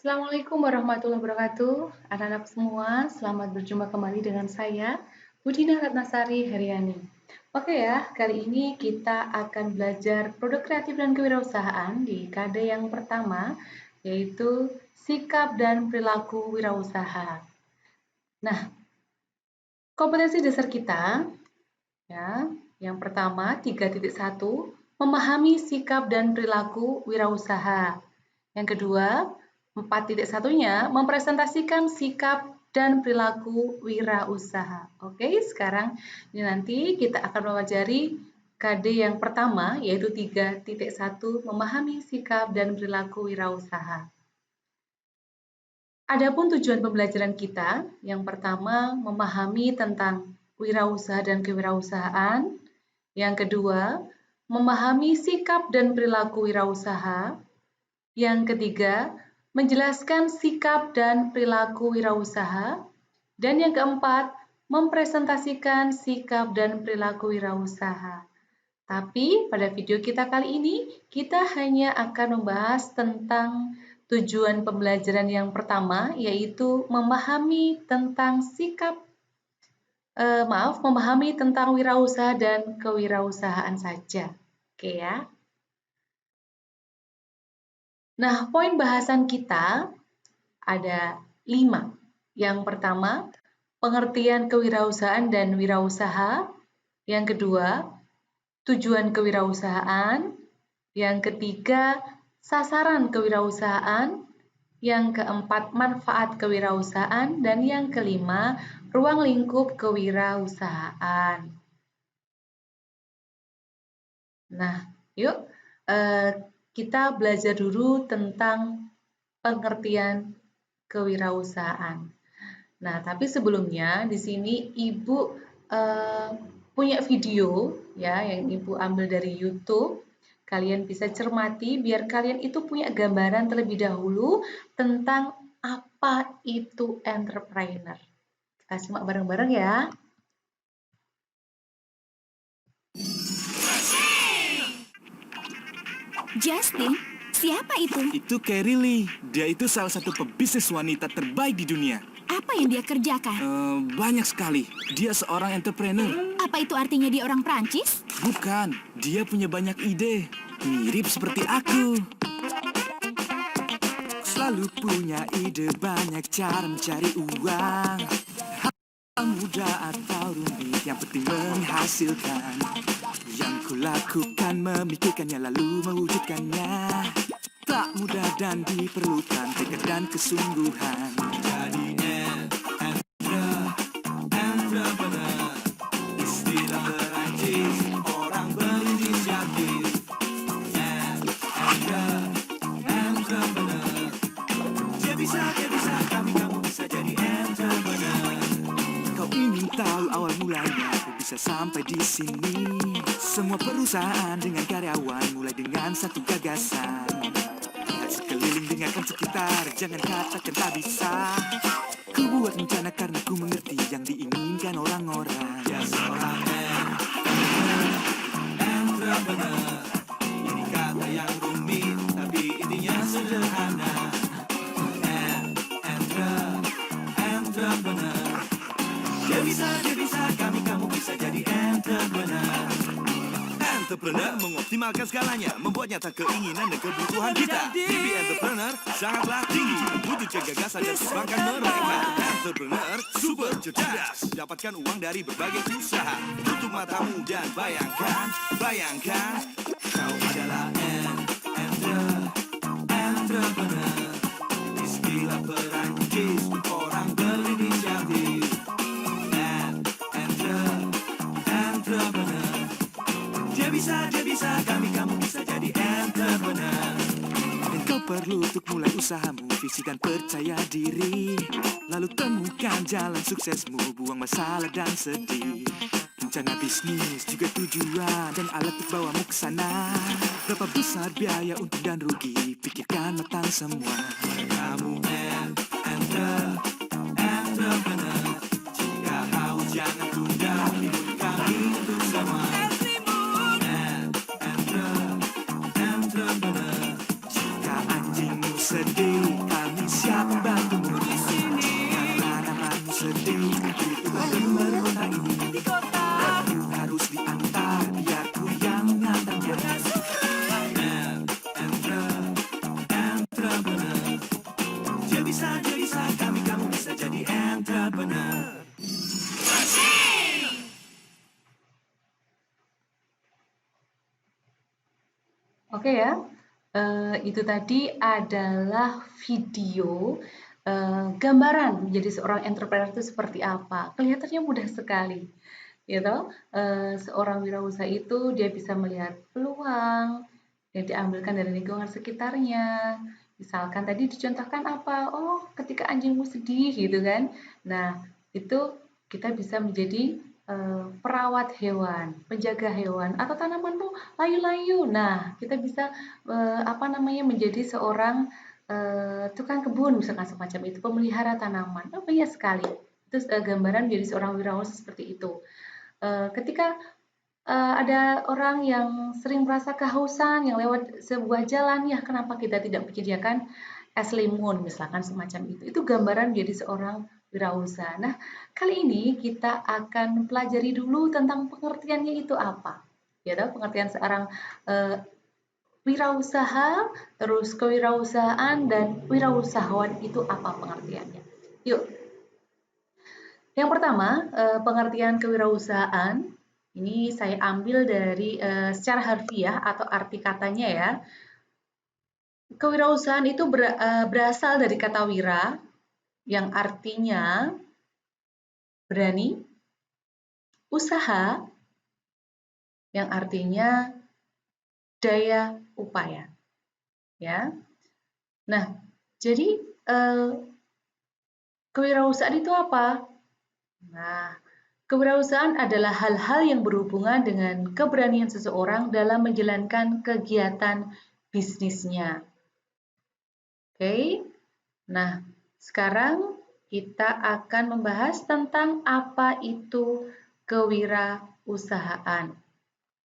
Assalamualaikum warahmatullahi wabarakatuh. Anak-anak semua, selamat berjumpa kembali dengan saya, Budina Ratnasari Heriani. Oke ya, kali ini kita akan belajar produk kreatif dan kewirausahaan di KD yang pertama, yaitu sikap dan perilaku wirausaha. Nah, kompetensi dasar kita, ya, yang pertama 3.1, memahami sikap dan perilaku wirausaha. Yang kedua, 4.1-nya mempresentasikan sikap dan perilaku wirausaha. Oke, sekarang ini nanti kita akan mempelajari KD yang pertama, yaitu 3.1, memahami sikap dan perilaku wirausaha. Adapun tujuan pembelajaran kita, yang pertama memahami tentang wirausaha dan kewirausahaan. Yang kedua, memahami sikap dan perilaku wirausaha. Yang ketiga, menjelaskan sikap dan perilaku wirausaha. Dan yang keempat, mempresentasikan sikap dan perilaku wirausaha. Tapi pada video kita kali ini, kita hanya akan membahas tentang tujuan pembelajaran yang pertama, yaitu memahami tentang memahami tentang wirausaha dan kewirausahaan saja. Oke ya. Nah, poin bahasan kita ada 5. Yang pertama, pengertian kewirausahaan dan wirausaha. Yang kedua, tujuan kewirausahaan. Yang ketiga, sasaran kewirausahaan. Yang keempat, manfaat kewirausahaan. Dan yang kelima, ruang lingkup kewirausahaan. Nah, yuk kita belajar dulu tentang pengertian kewirausahaan. Nah, tapi sebelumnya di sini Ibu punya video ya yang Ibu ambil dari YouTube. Kalian bisa cermati biar kalian itu punya gambaran terlebih dahulu tentang apa itu entrepreneur. Kita simak bareng-bareng ya. Justin, siapa itu? Itu Carrie Lee. Dia itu salah satu pebisnis wanita terbaik di dunia. Apa yang dia kerjakan? Banyak sekali. Dia seorang entrepreneur. Apa itu artinya dia orang Prancis? Bukan, dia punya banyak ide. Mirip seperti aku. Selalu punya ide, banyak cara mencari uang. Hal mudah atau rumit, yang penting menghasilkan. Yang kulakukan memikirkannya lalu mewujudkannya. Tak mudah dan diperlukan tekad dan kesungguhan. Jadi entrepreneur, istilah Perancis, orang berinisiatif. Entrepreneur, dia bisa, kamu bisa jadi entrepreneur. Kau ingin tahu awal mulanya, aku bisa sampai di sini. Semua perusahaan dengan karyawan mulai dengan satu gagasan. Lihat sekeliling, dengarkan sekitar, jangan katakan tak bisa. Ku buat rencana karena ku mengerti yang diinginkan orang-orang. Ya seorang entrepreneur. Ini kata yang rumit, tapi intinya sederhana. Entrepreneur. Dia bisa, kamu bisa jadi entrepreneur. Entrepreneur mengoptimalkan segalanya, membuat nyata keinginan dan kebutuhan kita. Mimpi entrepreneur sangatlah tinggi, wujudkan gagasan dan kembangkan mereka. Entrepreneur super cerdas, dapatkan uang dari berbagai usaha. Tutup matamu dan bayangkan, kau adalah entrepreneur. Istilah Perancis, orang berinisiatif. Entrepreneur. Dia bisa, kamu bisa jadi entrepreneur. Dan kau perlu untuk mulai usahamu, visi dan percaya diri. Lalu temukan jalan suksesmu, buang masalah dan sedih. Rencana bisnis juga tujuan dan alat untuk bawamu ke sana. Berapa besar biaya untung dan rugi, pikirkan matang semua. Kamu entrepreneur. Jika haus jangan tunda, ikut kami untuk semua. Entrepreneur. Jika anjingmu sedih, kami Oke ya, itu tadi adalah video gambaran menjadi seorang entrepreneur itu seperti apa. Kelihatannya mudah sekali, gitu. Seorang wirausaha itu dia bisa melihat peluang yang diambilkan dari lingkungan sekitarnya. Misalkan tadi dicontohkan apa? Oh, ketika anjingmu sedih, gitu kan. Nah, itu kita bisa menjadi perawat hewan, penjaga hewan, atau tanamanmu layu-layu. Nah, kita bisa apa namanya menjadi seorang tukang kebun misalkan semacam itu, pemelihara tanaman. Oh, banyak sekali. Itu gambaran menjadi seorang wirausaha seperti itu. Ketika ada orang yang sering merasa kehausan yang lewat sebuah jalan, ya kenapa kita tidak menyediakan es limun misalkan semacam itu. Itu gambaran menjadi seorang wirausaha. Nah, kali ini kita akan pelajari dulu tentang pengertiannya itu apa. Ya, pengertian seorang uh, wirausaha, terus kewirausahaan dan wirausahawan itu apa pengertiannya. Yuk, yang pertama, pengertian kewirausahaan ini saya ambil dari secara harfiah atau arti katanya ya. Kewirausahaan itu berasal dari kata wira yang artinya berani, usaha yang artinya daya upaya, ya. Nah, jadi kewirausahaan itu apa? Nah, kewirausahaan adalah hal-hal yang berhubungan dengan keberanian seseorang dalam menjalankan kegiatan bisnisnya. Oke, nah sekarang kita akan membahas tentang apa itu kewirausahaan.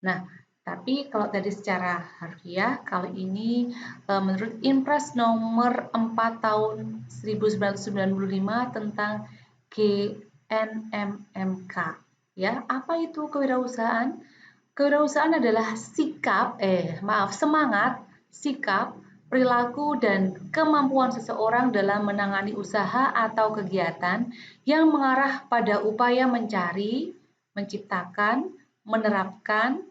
Nah, tapi kalau tadi secara harfiah, kali ini menurut Impres nomor 4 tahun 1995 tentang GNMMK. Ya, apa itu kewirausahaan? Kewirausahaan adalah semangat, sikap, perilaku, dan kemampuan seseorang dalam menangani usaha atau kegiatan yang mengarah pada upaya mencari, menciptakan, menerapkan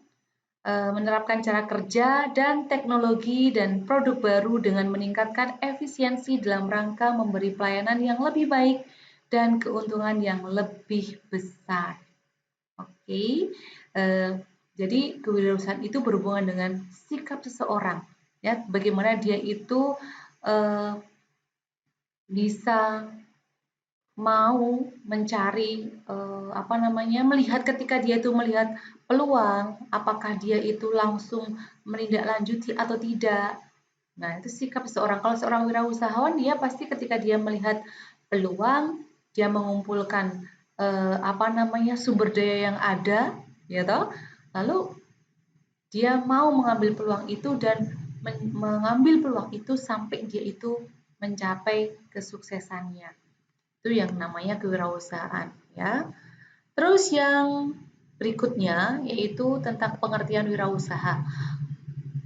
cara kerja dan teknologi dan produk baru dengan meningkatkan efisiensi dalam rangka memberi pelayanan yang lebih baik dan keuntungan yang lebih besar. Oke, jadi kewirausahaan itu berhubungan dengan sikap seseorang, ya, bagaimana dia itu bisa mau mencari melihat ketika dia itu melihat peluang, apakah dia itu langsung menindaklanjuti atau tidak. Nah, itu sikap seseorang. Kalau seorang wirausahawan, dia pasti ketika dia melihat peluang, dia mengumpulkan sumber daya yang ada, ya toh. Lalu dia mau mengambil peluang itu dan mengambil peluang itu sampai dia itu mencapai kesuksesannya. Itu yang namanya kewirausahaan, ya. Terus yang berikutnya yaitu tentang pengertian wirausaha.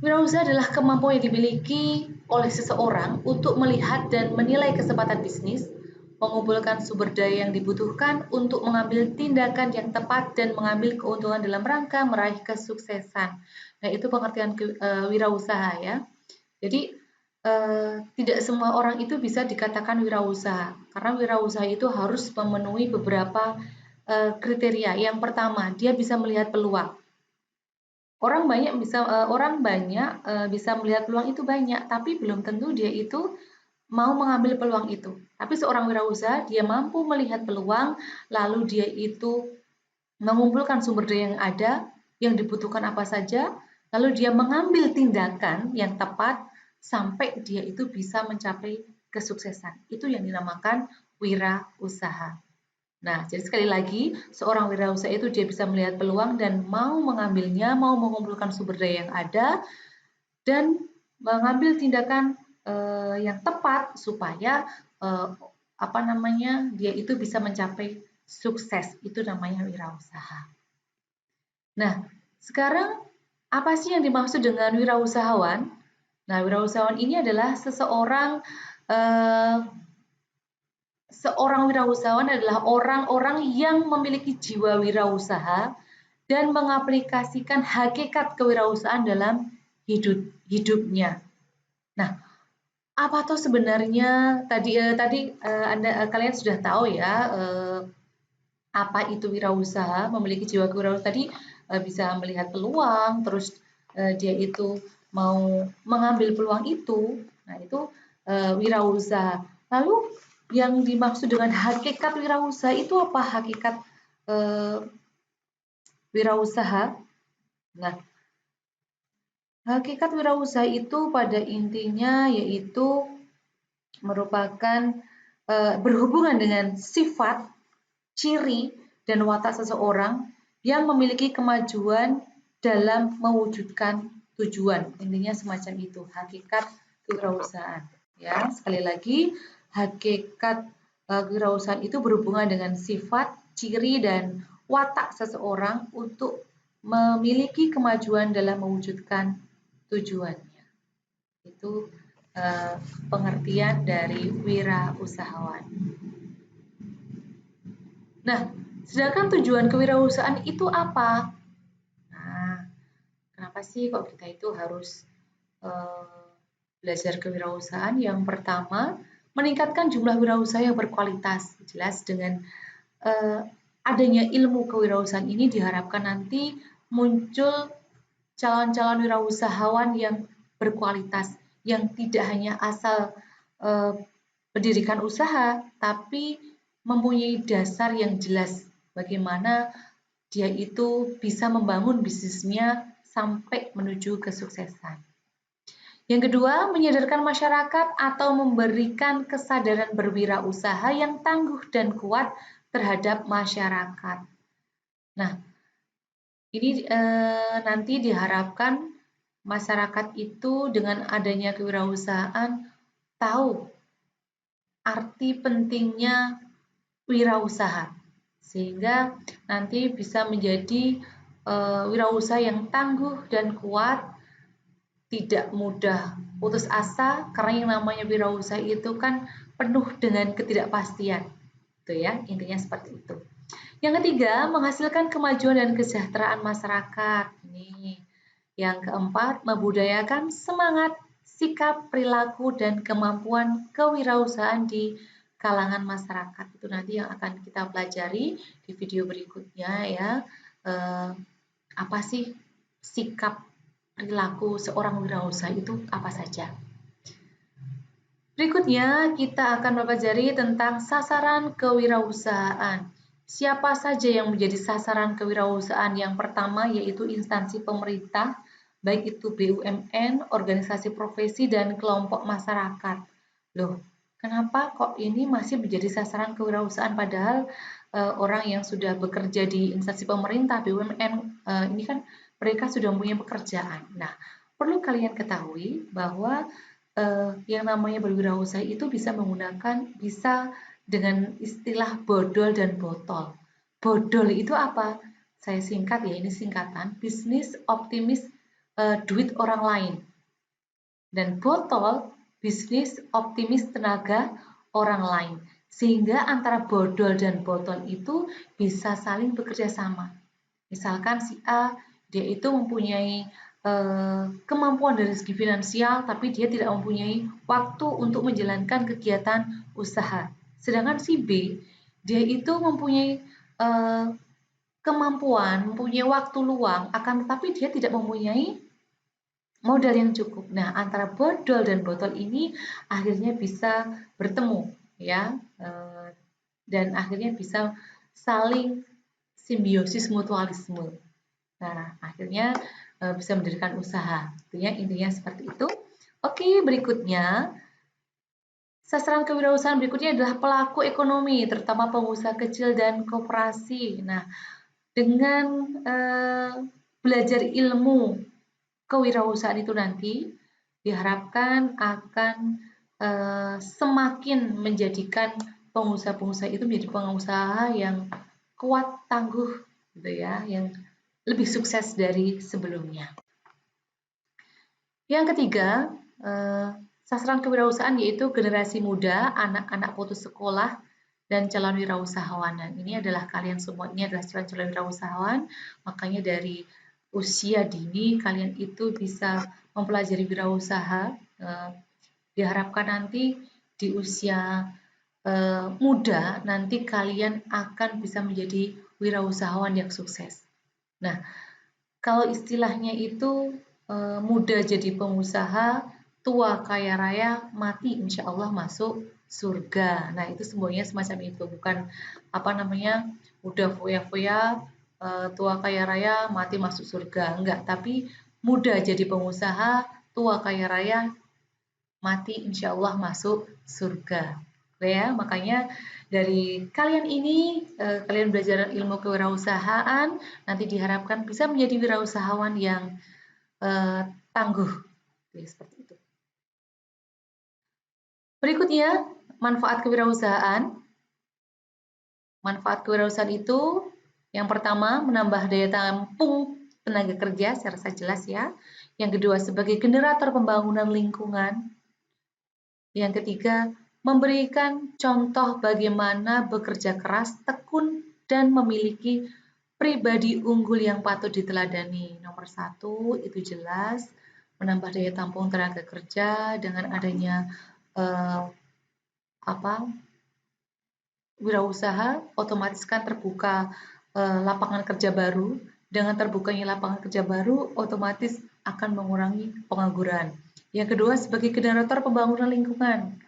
Wirausaha adalah kemampuan yang dimiliki oleh seseorang untuk melihat dan menilai kesempatan bisnis, mengumpulkan sumber daya yang dibutuhkan untuk mengambil tindakan yang tepat dan mengambil keuntungan dalam rangka meraih kesuksesan. Nah, itu pengertian wirausaha ya. Jadi tidak semua orang itu bisa dikatakan wirausaha, karena wirausaha itu harus memenuhi beberapa kriteria. Yang pertama, dia bisa melihat peluang. Orang banyak bisa melihat peluang itu banyak, tapi belum tentu dia itu mau mengambil peluang itu. Tapi seorang wirausaha dia mampu melihat peluang, lalu dia itu mengumpulkan sumber daya yang ada, yang dibutuhkan apa saja, lalu dia mengambil tindakan yang tepat sampai dia itu bisa mencapai kesuksesan. Itu yang dinamakan wirausaha. Nah, jadi sekali lagi, seorang wirausaha itu dia bisa melihat peluang dan mau mengambilnya, mau mengumpulkan sumber daya yang ada, dan mengambil tindakan yang tepat supaya dia itu bisa mencapai sukses. Itu namanya wirausaha. Nah, sekarang apa sih yang dimaksud dengan wirausahawan? Nah, wirausahawan ini adalah seorang wirausahawan adalah orang-orang yang memiliki jiwa wirausaha dan mengaplikasikan hakikat kewirausahaan dalam hidupnya. Nah, apa tuh sebenarnya kalian sudah tahu ya apa itu wirausaha, memiliki jiwa kewirausahaan tadi bisa melihat peluang, terus dia itu mau mengambil peluang itu. Nah, itu wirausaha. Lalu yang dimaksud dengan hakikat wirausaha itu apa? Hakikat wirausaha. Nah, hakikat wirausaha itu pada intinya yaitu merupakan berhubungan dengan sifat, ciri, dan watak seseorang yang memiliki kemajuan dalam mewujudkan tujuan. Intinya semacam itu, hakikat kewirausahaan. Ya, sekali lagi, hakikat kewirausahaan itu berhubungan dengan sifat, ciri, dan watak seseorang untuk memiliki kemajuan dalam mewujudkan tujuannya. Itu pengertian dari wirausahawan. Nah, sedangkan tujuan kewirausahaan itu apa? Nah, kenapa sih kok kita itu harus belajar kewirausahaan? Yang pertama, meningkatkan jumlah wirausaha yang berkualitas. Jelas dengan adanya ilmu kewirausahaan ini diharapkan nanti muncul calon-calon wirausahawan yang berkualitas, yang tidak hanya asal mendirikan usaha, tapi mempunyai dasar yang jelas bagaimana dia itu bisa membangun bisnisnya sampai menuju kesuksesan. Yang kedua, menyadarkan masyarakat atau memberikan kesadaran berwirausaha yang tangguh dan kuat terhadap masyarakat. Nah, ini nanti diharapkan masyarakat itu dengan adanya kewirausahaan tahu arti pentingnya wirausaha, sehingga nanti bisa menjadi wirausaha yang tangguh dan kuat, tidak mudah putus asa, karena yang namanya wirausaha itu kan penuh dengan ketidakpastian, gitu ya, intinya seperti itu. Yang ketiga, menghasilkan kemajuan dan kesejahteraan masyarakat. Ini. Yang keempat, membudayakan semangat, sikap, perilaku, dan kemampuan kewirausahaan di kalangan masyarakat. Itu nanti yang akan kita pelajari di video berikutnya ya. Apa sih sikap, perilaku seorang wirausaha itu apa saja? Berikutnya kita akan mempelajari tentang sasaran kewirausahaan. Siapa saja yang menjadi sasaran kewirausahaan? Yang pertama yaitu instansi pemerintah, baik itu BUMN, organisasi profesi, dan kelompok masyarakat. Loh, kenapa kok ini masih menjadi sasaran kewirausahaan padahal orang yang sudah bekerja di instansi pemerintah, BUMN, ini kan mereka sudah mempunyai pekerjaan. Nah, perlu kalian ketahui bahwa yang namanya berwirausaha itu bisa dengan istilah bodol dan botol. Bodol itu apa? Saya singkat ya, ini singkatan, bisnis optimis duit orang lain. Dan botol, bisnis optimis tenaga orang lain. Sehingga antara bodol dan botol itu bisa saling bekerja sama. Misalkan si A, dia itu mempunyai kemampuan dari segi finansial, tapi dia tidak mempunyai waktu untuk menjalankan kegiatan usaha. Sedangkan si B, dia itu mempunyai kemampuan, mempunyai waktu luang, akan tetapi dia tidak mempunyai modal yang cukup. Nah, antara bodol dan botol ini akhirnya bisa bertemu, ya, dan akhirnya bisa saling simbiosis mutualisme. Nah, akhirnya bisa mendirikan usaha. Intinya seperti itu. Oke, berikutnya. Sasaran kewirausahaan berikutnya adalah pelaku ekonomi, terutama pengusaha kecil dan koperasi. Nah, dengan belajar ilmu kewirausahaan itu nanti diharapkan akan semakin menjadikan pengusaha-pengusaha itu menjadi pengusaha yang kuat, tangguh, gitu ya, yang lebih sukses dari sebelumnya. Yang ketiga, sasaran kewirausahaan yaitu generasi muda, anak-anak putus sekolah, dan calon wirausahawan. Dan ini adalah kalian semua, ini adalah calon wirausahawan, makanya dari usia dini kalian itu bisa mempelajari wirausaha, diharapkan nanti di usia muda nanti kalian akan bisa menjadi wirausahawan yang sukses. Nah, kalau istilahnya itu muda jadi pengusaha, tua kaya raya, mati insya Allah masuk surga. Nah, itu semuanya semacam itu, bukan apa namanya udah foya-foya, tua kaya raya, mati masuk surga. Enggak, tapi muda jadi pengusaha, tua kaya raya, mati insya Allah masuk surga. Oke ya, makanya dari kalian ini, kalian belajar ilmu kewirausahaan, nanti diharapkan bisa menjadi wirausahawan yang tangguh. Oke, seperti itu. Berikutnya, manfaat kewirausahaan. Manfaat kewirausahaan itu, yang pertama, menambah daya tampung tenaga kerja, saya rasa jelas ya. Yang kedua, sebagai generator pembangunan lingkungan. Yang ketiga, memberikan contoh bagaimana bekerja keras, tekun, dan memiliki pribadi unggul yang patut diteladani. Nomor 1 itu jelas, menambah daya tampung tenaga kerja dengan adanya wirausaha, otomatis kan terbuka lapangan kerja baru. Dengan terbukanya lapangan kerja baru, otomatis akan mengurangi pengangguran. Yang kedua, sebagai generator pembangunan lingkungan.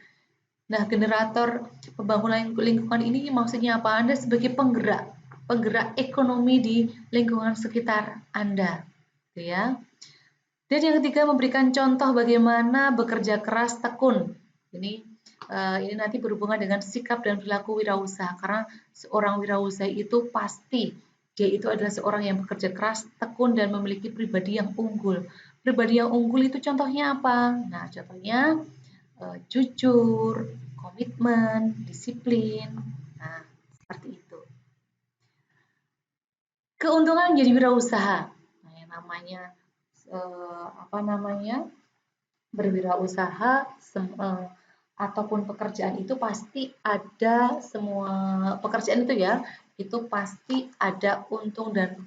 Nah, generator pembangunan lingkungan ini maksudnya apa? Anda sebagai penggerak ekonomi di lingkungan sekitar Anda, gitu ya. Dan yang ketiga, memberikan contoh bagaimana bekerja keras tekun. Ini nanti berhubungan dengan sikap dan perilaku wirausaha, karena seorang wirausaha itu pasti dia itu adalah seorang yang bekerja keras, tekun, dan memiliki pribadi yang unggul. Pribadi yang unggul itu contohnya apa? Nah, contohnya jujur, komitmen, disiplin. Nah, seperti itu. Keuntungan menjadi wirausaha. Nah, yang namanya berwirausaha ataupun pekerjaan itu pasti ada, semua pekerjaan itu ya, itu pasti ada untung dan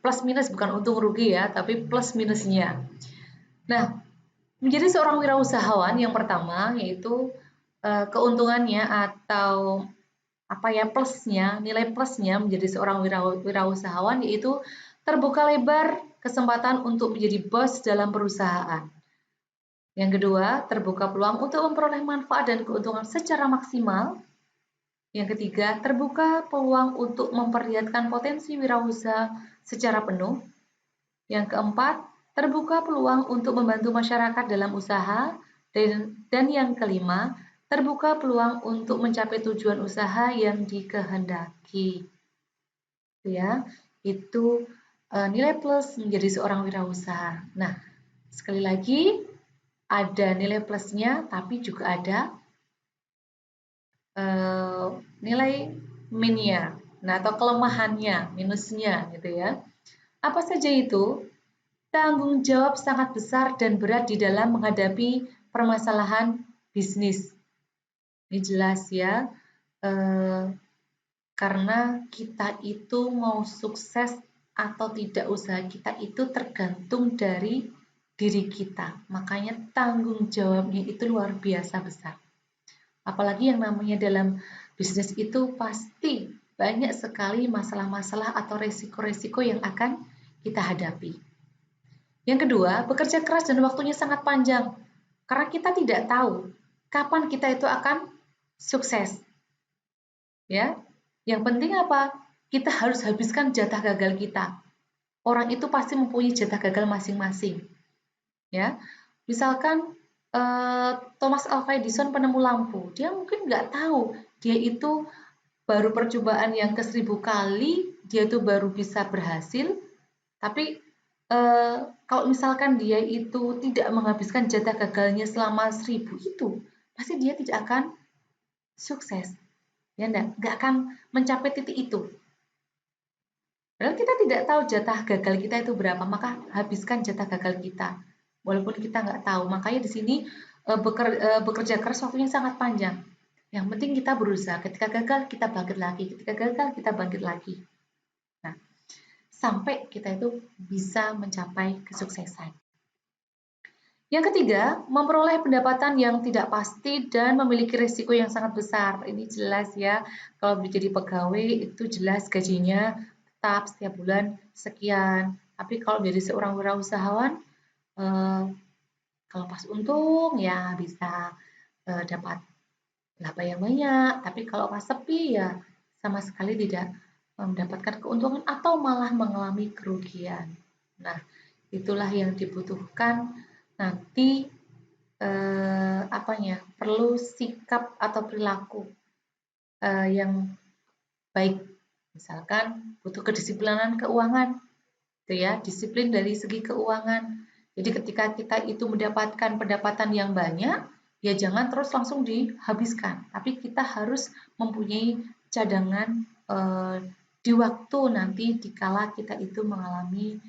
plus minus, bukan untung rugi ya, tapi plus minusnya. Nah, menjadi seorang wirausahawan yang pertama yaitu keuntungannya atau plusnya, nilai plusnya menjadi seorang wirausahawan yaitu terbuka lebar kesempatan untuk menjadi bos dalam perusahaan. Yang kedua, terbuka peluang untuk memperoleh manfaat dan keuntungan secara maksimal. Yang ketiga, terbuka peluang untuk memperlihatkan potensi wirausaha secara penuh. Yang keempat, terbuka peluang untuk membantu masyarakat dalam usaha. Dan yang kelima, terbuka peluang untuk mencapai tujuan usaha yang dikehendaki. Ya, itu nilai plus menjadi seorang wirausaha. Nah, sekali lagi ada nilai plusnya, tapi juga ada nilai minusnya, nah atau kelemahannya, minusnya gitu ya. Apa saja itu? Tanggung jawab sangat besar dan berat di dalam menghadapi permasalahan bisnis. Ini jelas ya, karena kita itu mau sukses atau tidak, usaha kita itu tergantung dari diri kita. Makanya tanggung jawabnya itu luar biasa besar. Apalagi yang namanya dalam bisnis itu pasti banyak sekali masalah-masalah atau resiko-resiko yang akan kita hadapi. Yang kedua, bekerja keras dan waktunya sangat panjang. Karena kita tidak tahu kapan kita itu akan sukses. Ya, yang penting apa? Kita harus habiskan jatah gagal kita. Orang itu pasti mempunyai jatah gagal masing-masing. Ya, misalkan Thomas Alva Edison penemu lampu, dia mungkin nggak tahu dia itu baru percobaan yang ke-1000 kali dia itu baru bisa berhasil. Tapi kalau misalkan dia itu tidak menghabiskan jatah gagalnya selama 1000 itu, pasti dia tidak akan sukses. Ya, nggak akan mencapai titik itu. Padahal kita tidak tahu jatah gagal kita itu berapa, maka habiskan jatah gagal kita. Walaupun kita nggak tahu, makanya di sini bekerja keras waktunya sangat panjang. Yang penting kita berusaha. Ketika gagal kita bangkit lagi, ketika gagal kita bangkit lagi. Nah, sampai kita itu bisa mencapai kesuksesan. Yang ketiga, memperoleh pendapatan yang tidak pasti dan memiliki risiko yang sangat besar. Ini jelas ya, kalau menjadi pegawai itu jelas gajinya tetap setiap bulan sekian. Tapi kalau menjadi seorang wirausahawan, kalau pas untung ya bisa dapat laba yang banyak. Tapi kalau pas sepi ya sama sekali tidak mendapatkan keuntungan atau malah mengalami kerugian. Nah, itulah yang dibutuhkan nanti perlu sikap atau perilaku yang baik. Misalkan butuh kedisiplinan keuangan, gitu ya, disiplin dari segi keuangan. Jadi ketika kita itu mendapatkan pendapatan yang banyak, ya jangan terus langsung dihabiskan, tapi kita harus mempunyai cadangan di waktu nanti dikala kita itu mengalami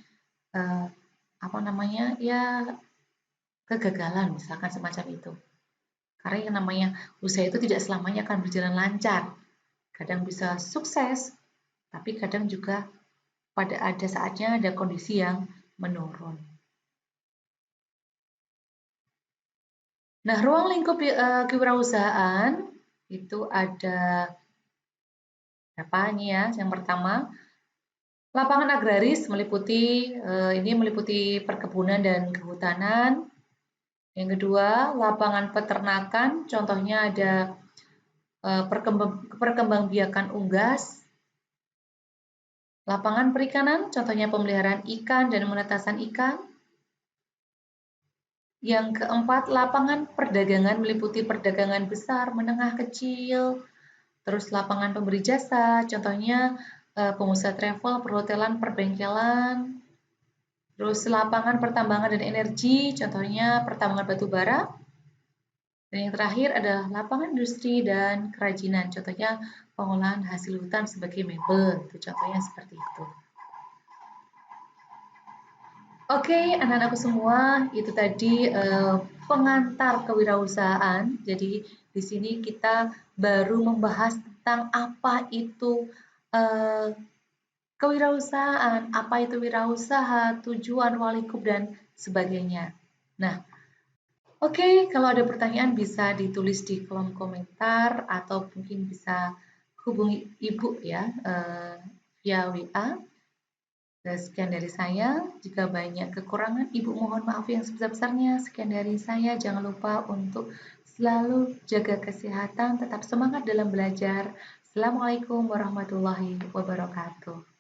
kegagalan, misalkan semacam itu. Karena yang namanya usaha itu tidak selamanya akan berjalan lancar. Kadang bisa sukses, tapi kadang juga ada saatnya ada kondisi yang menurun. Nah, ruang lingkup kewirausahaan itu ada berapa nih ya? Yang pertama, lapangan agraris meliputi perkebunan dan kehutanan. Yang kedua, lapangan peternakan, contohnya ada perkembangbiakan unggas. Lapangan perikanan, contohnya pemeliharaan ikan dan penetasan ikan. Yang keempat, lapangan perdagangan meliputi perdagangan besar, menengah, kecil. Terus lapangan pemberi jasa, contohnya pengusaha travel, perhotelan, perbengkelan. Terus lapangan pertambangan dan energi, contohnya pertambangan batu bara. Dan yang terakhir adalah lapangan industri dan kerajinan, contohnya pengolahan hasil hutan sebagai mebel, itu contohnya seperti itu. Oke, anak-anakku semua, itu tadi pengantar kewirausahaan. Jadi di sini kita baru membahas tentang apa itu kewirausahaan, apa itu wirausaha, tujuan, lingkup, dan sebagainya. Nah, oke, kalau ada pertanyaan bisa ditulis di kolom komentar atau mungkin bisa hubungi Ibu ya via WA. Sekian dari saya. Jika banyak kekurangan, Ibu mohon maaf yang sebesar-besarnya. Sekian dari saya. Jangan lupa untuk selalu jaga kesehatan, tetap semangat dalam belajar. Assalamualaikum warahmatullahi wabarakatuh.